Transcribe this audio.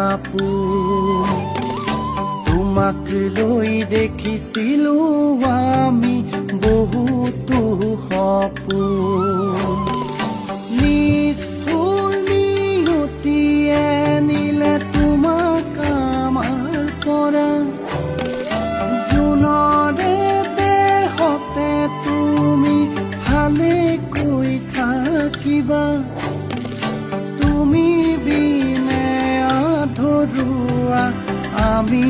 আপোন তোমাক লৈ দেখিছিলোঁ আমি বহুতো সপোন নিষ্ঠুৰ নিয়তিয়ে নিলে তোমাক আমাৰ পৰা জোনৰে দেহতে তুমি ভালেকৈ থাকিবা তুমি বিনে আধৰুৱা আমি